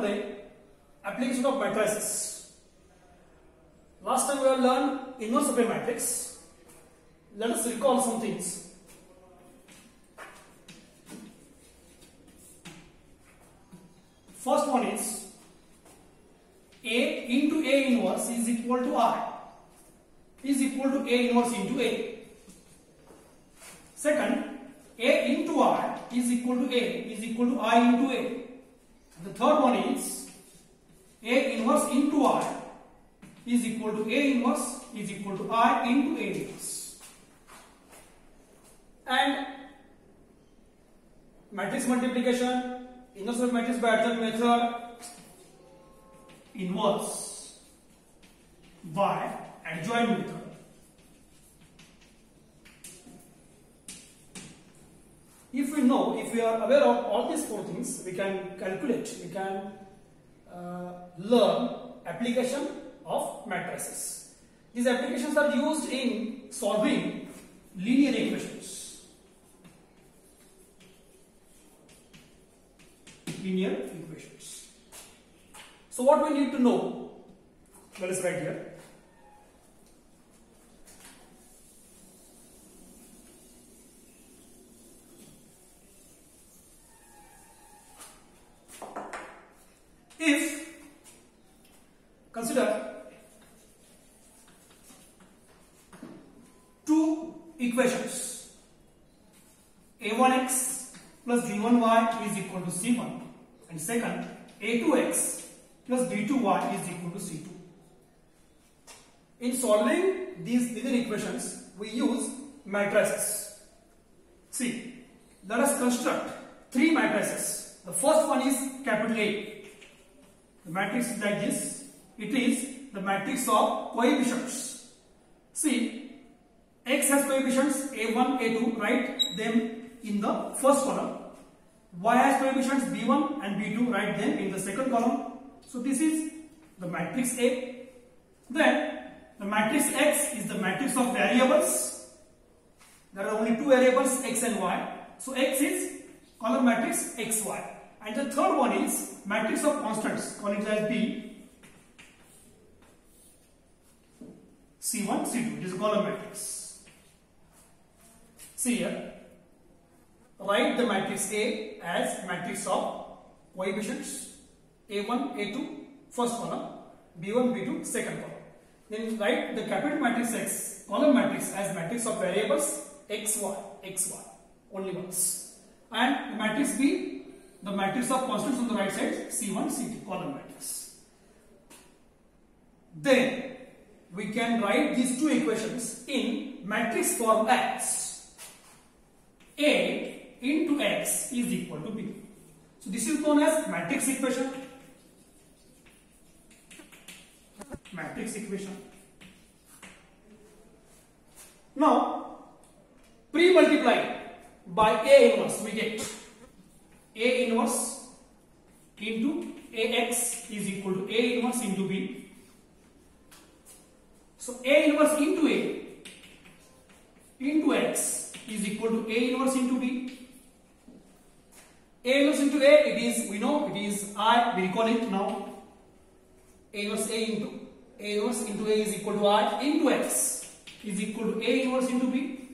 today application of matrices. Last time we have learned inverse of a matrix. Let us recall some things. First one is A into A inverse is equal to I, is equal to A inverse into A. Second, A into I is equal to A is equal to I into A. The third one is A inverse into I is equal to A inverse is equal to I into A inverse. And matrix multiplication, inverse of matrix by adjoint method, inverse by adjoint method. If we are aware of all these four things, we can calculate, we can learn application of matrices. These applications are used in solving linear equations. Linear equations. So what we need to know, let us write here. If consider two equations, a1x plus b1y is equal to c1, and second a2x plus b2y is equal to c2. In solving these linear equations, we use matrices. See, let us construct three matrices. The first one is capital A. The matrix is like this. It is the matrix of coefficients. See, x has coefficients a1, a2, write them in the first column. Y has coefficients b1 and b2, write them in the second column. So this is the matrix A. Then the matrix X is the matrix of variables. There are only two variables, x and y. So X is column matrix xy. And the third one is matrix of constants, call it as B, C1, C2. It is a column matrix. See here, write the matrix A as matrix of coefficients, A1, A2, first column, B1, B2, second column. Then write the capital matrix X, column matrix, as matrix of variables, XY, XY, only once. And the matrix B, the matrix of constants on the right side, C1, C2, column matrix. Then we can write these two equations in matrix form as A into X is equal to B. So this is known as matrix equation. Matrix equation. Now, pre-multiply by A inverse, we get A inverse into AX is equal to A inverse into B. So A inverse into A into X is equal to A inverse into B. A inverse into A, it is, we know it is I, we recall it now. A inverse into A is equal to I into X is equal to A inverse into B.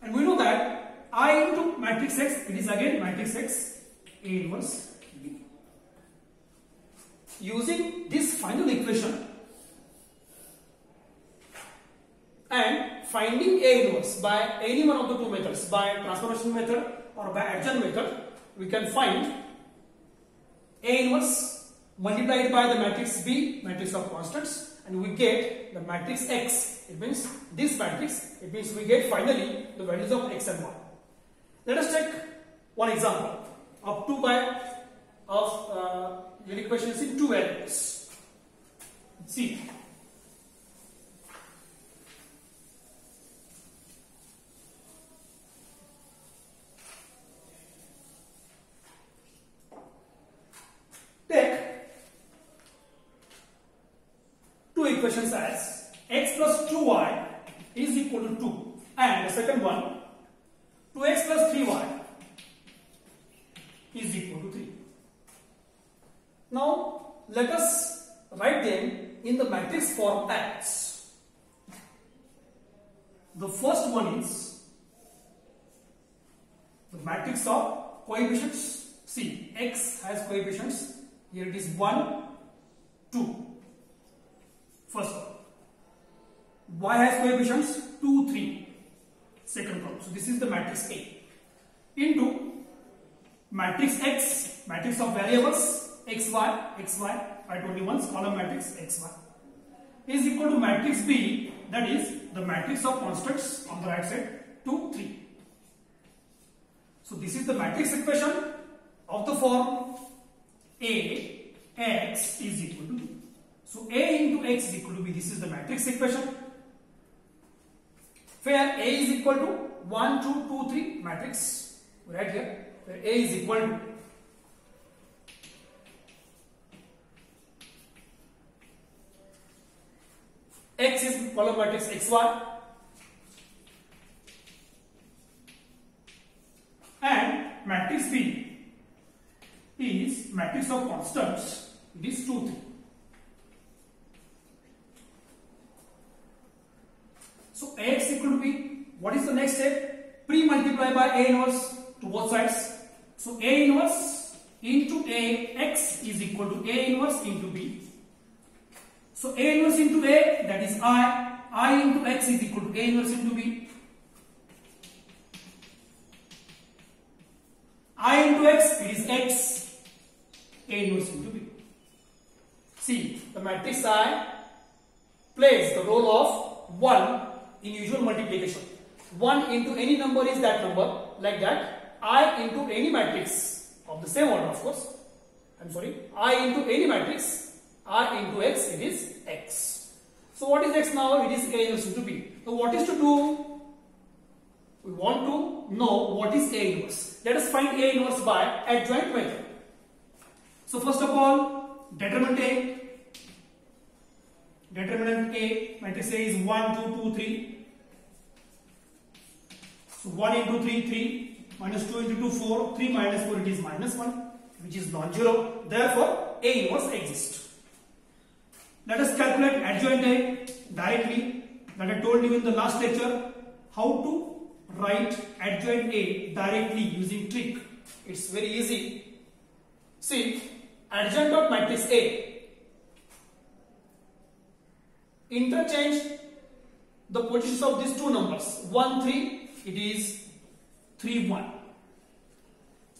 And we know that I into matrix X, it is again matrix X, A inverse B. Using this final equation and finding A inverse by any one of the two methods, by transformation method or by adjoint method, we can find A inverse multiplied by the matrix B, matrix of constants, and we get the matrix X. It means this matrix, it means we get finally the values of X and Y. Let us take one example of 2 pi of your equations in two variables. See, take two equations as x plus 2y is equal to 2, and the second one 2x plus 3y is equal to 3. Now let us write them in the matrix form as. The first one is the matrix of coefficients. See, x has coefficients. Here it is 1, 2. First one. Y has coefficients 2, 3. Second column. So this is the matrix A. Into matrix X, matrix of variables xy, I told you once, column matrix xy is equal to matrix B, that is the matrix of constants on the right side 2, 3. So this is the matrix equation of the form A x is equal to B. So A into x is equal to B. This is the matrix equation where A is equal to 1, 2, 2, 3 matrix right here, where A is equal to x is column matrix xy and matrix B is matrix of constants, it is 2, 3. So Ax equal to B. What is the next step? Pre-multiply by A inverse to both sides. So A inverse into A x is equal to A inverse into B. So A inverse into A, that is I into x is equal to A inverse into B. I into x, it is x, A inverse into B. See, the matrix I plays the role of 1 in usual multiplication. 1 into any number is that number, like that. I into any matrix of the same order, of course. I into any matrix, I into x, it is x. So what is x now? It is A inverse into B. So what is to do? We want to know what is A inverse. Let us find A inverse by adjoint method. So first of all, determinant A. Determinant A, matrix A is 1, 2, 2, 3. So 1 into 3, 3. Minus 2 into 2, 4. 3 minus 4, it is minus 1, which is non-zero. Therefore, A inverse exists. Let us calculate adjoint A directly. That I told you in the last lecture, how to write adjoint A directly using trick. It's very easy. See, adjoint of matrix A. Interchange the positions of these two numbers. 1, 3, it is 3, 1.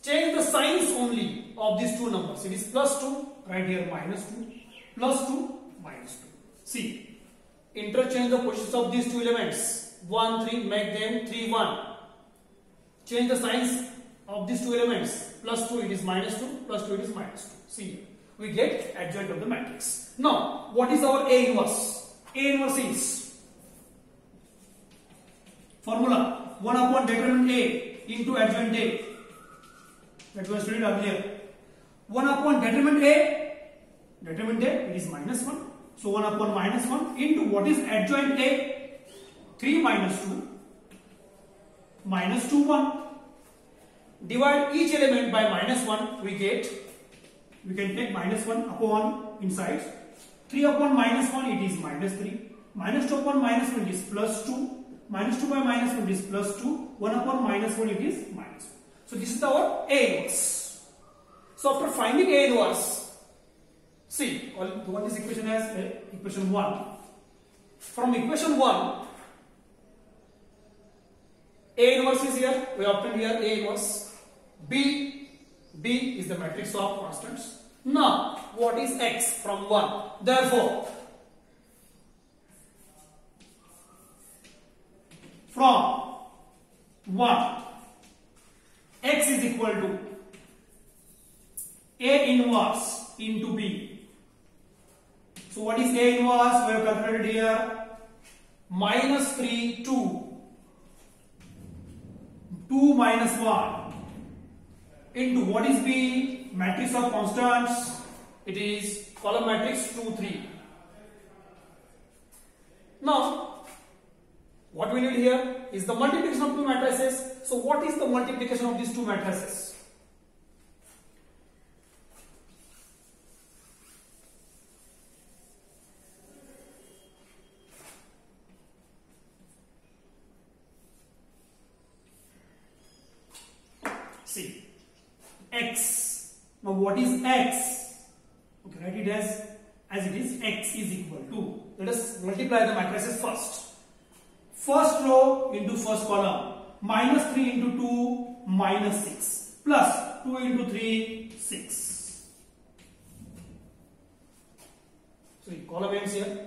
Change the signs only of these two numbers. It is plus 2, right here minus 2, plus 2, minus 2. See, interchange the positions of these two elements. 1, 3, make them 3, 1. Change the signs of these two elements. Plus 2, it is minus 2, plus 2, it is minus 2. See, we get adjoint of the matrix. Now, what is our A inverse? A inverse is formula 1 upon determinant A into adjoint A. That was studied earlier. 1 upon determinant A, it is minus 1. So 1 upon minus 1 into what is adjoint A? 3 minus 2, minus 2, 1. Divide each element by minus 1, we can take minus 1 upon inside. 3 upon minus 1, it is minus 3. Minus 2 upon minus 1, it is plus 2. Minus 2 by minus 1, it is plus 2. 1 upon minus 1, it is minus 1. So this is our A inverse. So after finding A inverse, see, what this equation has equation 1. From equation 1, A inverse is here. We obtained here A inverse. B is the matrix of constants. Now, what is x from 1? Therefore, from 1, x is equal to A inverse into B. So, what is A inverse? We have calculated here. Minus 3, 2. 2 minus 1 into what is B? Matrix of constants. It is column matrix 2, 3. Now, what we need here is the multiplication of two matrices. So, what is the multiplication of these two matrices? See, x. Now what is x? Okay, write it as it is. X is equal to, let us multiply the matrices first. First row into first column, minus 3 into 2, minus 6, plus 2 into 3, 6. So column ends here.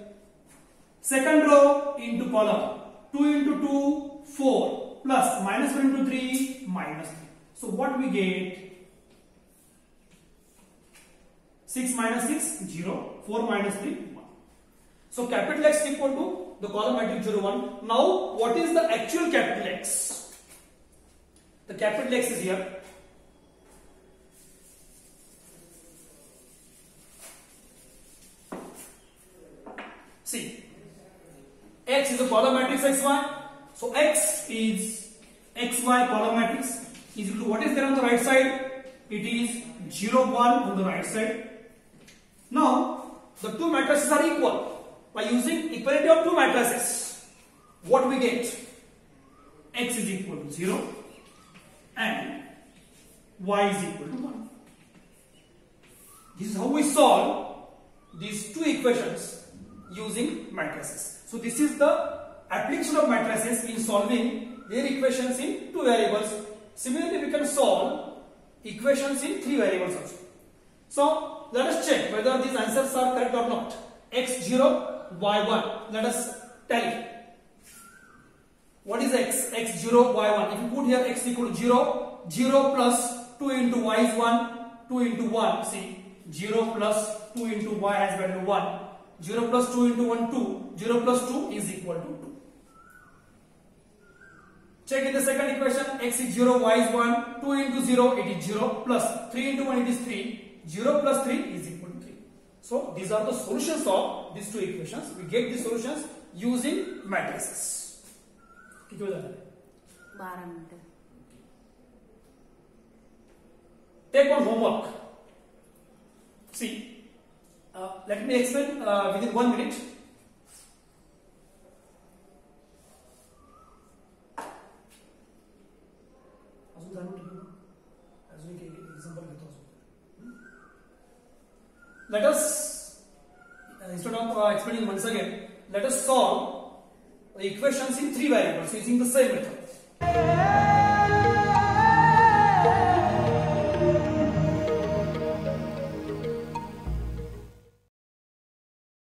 Second row into column, 2 into 2, 4, plus minus 1 into 3, minus 3. So what we get? 6 minus 6, 0. 4 minus 3, 1. So capital X is equal to the column matrix 0, 1. Now what is the actual capital X? The capital X is here. See, X is a column matrix XY. So X is XY column matrix is equal to what is there on the right side? It is 0, 1 on the right side. Now the two matrices are equal. By using equality of two matrices, what we get? X is equal to 0 and Y is equal to 1. This is how we solve these two equations using matrices. So this is the application of matrices in solving their equations in two variables. Similarly, we can solve equations in three variables also. So let us check whether these answers are correct or not. X0, Y1. Let us tally. What is X? X0, Y1. If you put here X equal to 0, 0 plus 2 into Y is 1, 2 into 1. See, 0 plus 2 into Y has value 1. 0 plus 2 into 1, 2. 0 plus 2 is equal to 2. Check in the second equation. X is 0, Y is 1. 2 into 0, it is 0. Plus 3 into 1, it is 3. 0 plus 3 is equal to 3. So these are the solutions of these two equations. We get the solutions using matrices. Take one homework. See, let me explain within 1 minute. Let us, instead of explaining once again, let us solve the equations in three variables using the same method.